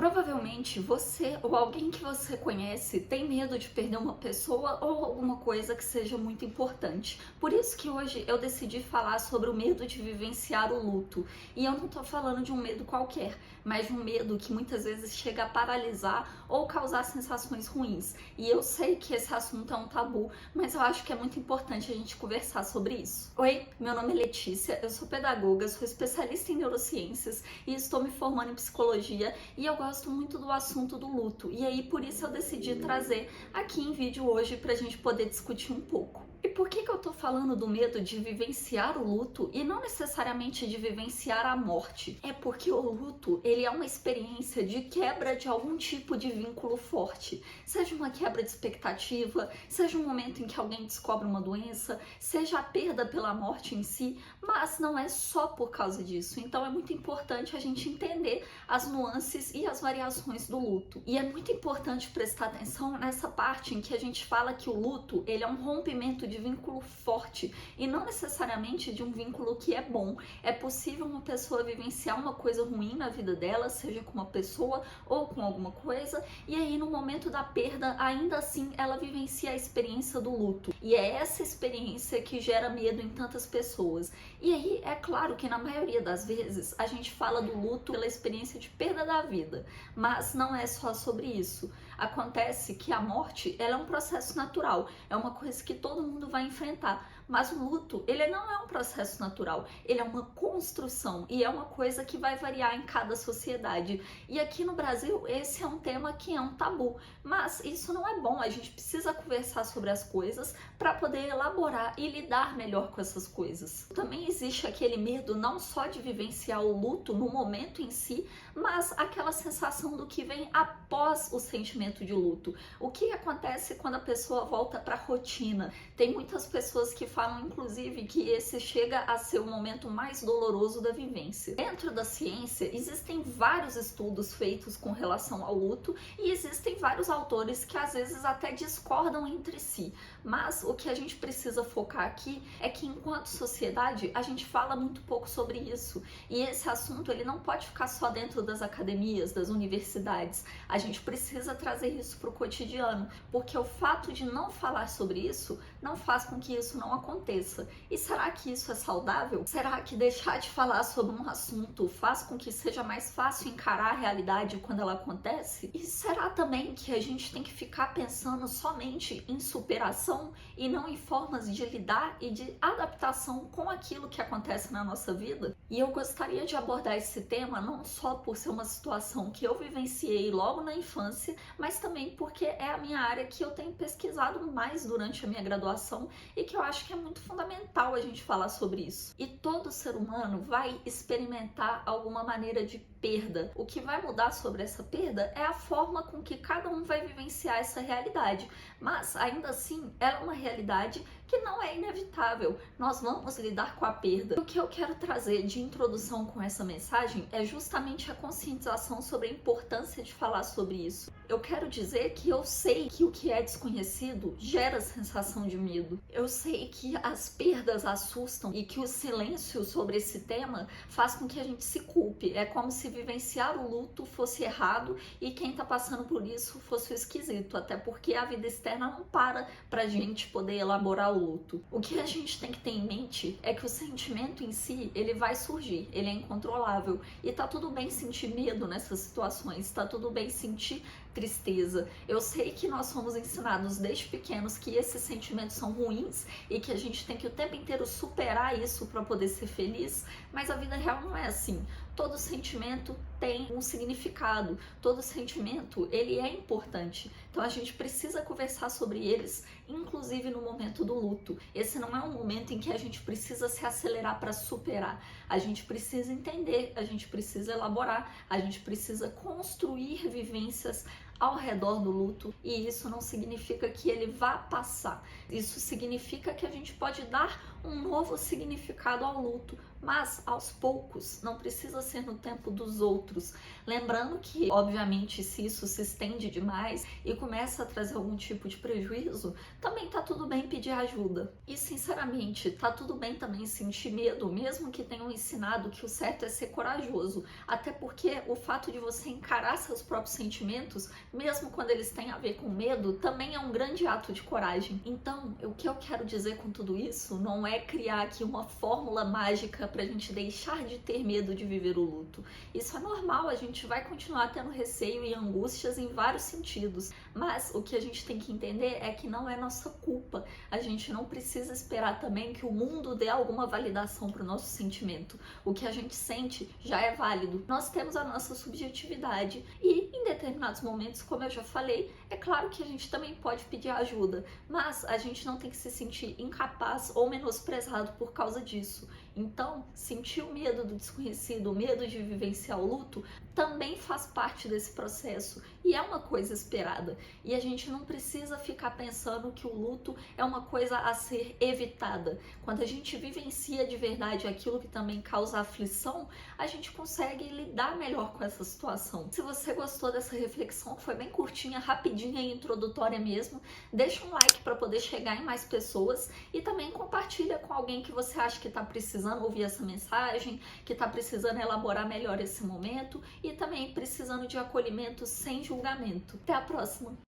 Provavelmente você ou alguém que você conhece tem medo de perder uma pessoa ou alguma coisa que seja muito importante. Por isso que hoje eu decidi falar sobre o medo de vivenciar o luto. E eu não tô falando de um medo qualquer, mas de um medo que muitas vezes chega a paralisar ou causar sensações ruins. E eu sei que esse assunto é um tabu, mas eu acho que é muito importante a gente conversar sobre isso. Oi, meu nome é Letícia, eu sou pedagoga, sou especialista em neurociências e estou me formando em psicologia e eu gosto muito do assunto do luto, e aí por isso eu decidi trazer aqui em vídeo hoje pra gente poder discutir um pouco. E por que eu tô falando do medo de vivenciar o luto e não necessariamente de vivenciar a morte? É porque o luto, ele é uma experiência de quebra de algum tipo de vínculo forte. Seja uma quebra de expectativa, seja um momento em que alguém descobre uma doença, seja a perda pela morte em si, mas não é só por causa disso. Então é muito importante a gente entender as nuances e as variações do luto. E é muito importante prestar atenção nessa parte em que a gente fala que o luto, ele é um rompimento de vínculo forte e não necessariamente de um vínculo que é bom. É possível uma pessoa vivenciar uma coisa ruim na vida dela, seja com uma pessoa ou com alguma coisa, e aí no momento da perda, ainda assim, ela vivencia a experiência do luto. E é essa experiência que gera medo em tantas pessoas. E aí, é claro que na maioria das vezes a gente fala do luto pela experiência de perda da vida, mas não é só sobre isso. Acontece que a morte, ela é um processo natural, é uma coisa que todo mundo vai enfrentar, mas o luto, ele não é um processo natural, ele é uma construção e é uma coisa que vai variar em cada sociedade. E aqui no Brasil, esse é um tema que é um tabu, mas isso não é bom, a gente precisa conversar sobre as coisas para poder elaborar e lidar melhor com essas coisas. Também existe aquele medo não só de vivenciar o luto no momento em si, mas aquela sensação do que vem após o sentimento de luto. O que acontece quando a pessoa volta para a rotina? Tem muitas pessoas que falam, inclusive, que esse chega a ser o momento mais doloroso da vivência. Dentro da ciência, existem vários estudos feitos com relação ao luto e existem vários autores que às vezes até discordam entre si. Mas o que a gente precisa focar aqui é que, enquanto sociedade, a gente fala muito pouco sobre isso. E esse assunto, ele não pode ficar só dentro das academias, das universidades. A gente precisa trazer isso para o cotidiano, porque o fato de não falar sobre isso não faz com que isso não aconteça. E será que isso é saudável? Será que deixar de falar sobre um assunto faz com que seja mais fácil encarar a realidade quando ela acontece? E será também que a gente tem que ficar pensando somente em superação e não em formas de lidar e de adaptação com aquilo que acontece na nossa vida? E eu gostaria de abordar esse tema não só por ser uma situação que eu vivenciei logo na infância, mas também porque é a minha área que eu tenho pesquisado mais durante a minha graduação e que eu acho que é muito fundamental a gente falar sobre isso. E todo ser humano vai experimentar alguma maneira de perda. O que vai mudar sobre essa perda é a forma com que cada um vai vivenciar essa realidade. Mas, ainda assim, ela é uma realidade que não é inevitável. Nós vamos lidar com a perda. O que eu quero trazer de introdução com essa mensagem é justamente a conscientização sobre a importância de falar sobre isso. Eu quero dizer que eu sei que o que é desconhecido gera sensação de medo. Eu sei que as perdas assustam e que o silêncio sobre esse tema faz com que a gente se culpe. É como se vivenciar o luto fosse errado e quem tá passando por isso fosse o esquisito, até porque a vida externa não para pra gente poder elaborar o luto. O que a gente tem que ter em mente é que o sentimento em si, ele vai surgir, ele é incontrolável e tá tudo bem sentir medo nessas situações, tá tudo bem sentir tristeza. Eu sei que nós somos ensinados desde pequenos que esses sentimentos são ruins e que a gente tem que o tempo inteiro superar isso para poder ser feliz, mas a vida real não é assim. Todo sentimento tem um significado, todo sentimento, ele é importante. Então a gente precisa conversar sobre eles, inclusive no momento do luto. Esse não é um momento em que a gente precisa se acelerar para superar. A gente precisa entender, a gente precisa elaborar, a gente precisa construir vivências ao redor do luto, e isso não significa que ele vá passar. Isso significa que a gente pode dar um novo significado ao luto, mas aos poucos, não precisa ser no tempo dos outros. Lembrando que, obviamente, se isso se estende demais e começa a trazer algum tipo de prejuízo, também tá tudo bem pedir ajuda. E, sinceramente, tá tudo bem também sentir medo, mesmo que tenham ensinado que o certo é ser corajoso. Até porque o fato de você encarar seus próprios sentimentos, mesmo quando eles têm a ver com medo, também é um grande ato de coragem. Então, o que eu quero dizer com tudo isso não é criar aqui uma fórmula mágica pra gente deixar de ter medo de viver o luto. Isso é normal, a gente vai continuar tendo receio e angústias em vários sentidos, mas o que a gente tem que entender é que não é nossa culpa. A gente não precisa esperar também que o mundo dê alguma validação para o nosso sentimento. O que a gente sente já é válido. Nós temos a nossa subjetividade e, em determinados momentos, como eu já falei, é claro que a gente também pode pedir ajuda, mas a gente não tem que se sentir incapaz ou menosprezado por causa disso. Então, sentir o medo do desconhecido, o medo de vivenciar o luto, também faz parte desse processo e é uma coisa esperada. E a gente não precisa ficar pensando que o luto é uma coisa a ser evitada. Quando a gente vivencia de verdade aquilo que também causa aflição, a gente consegue lidar melhor com essa situação. Se você gostou dessa reflexão, que foi bem curtinha, rapidinha e introdutória mesmo, deixa um like para poder chegar em mais pessoas e também compartilha com alguém que você acha que está precisando ouvir essa mensagem, que está precisando elaborar melhor esse momento e também precisando de acolhimento sem julgamento. Até a próxima!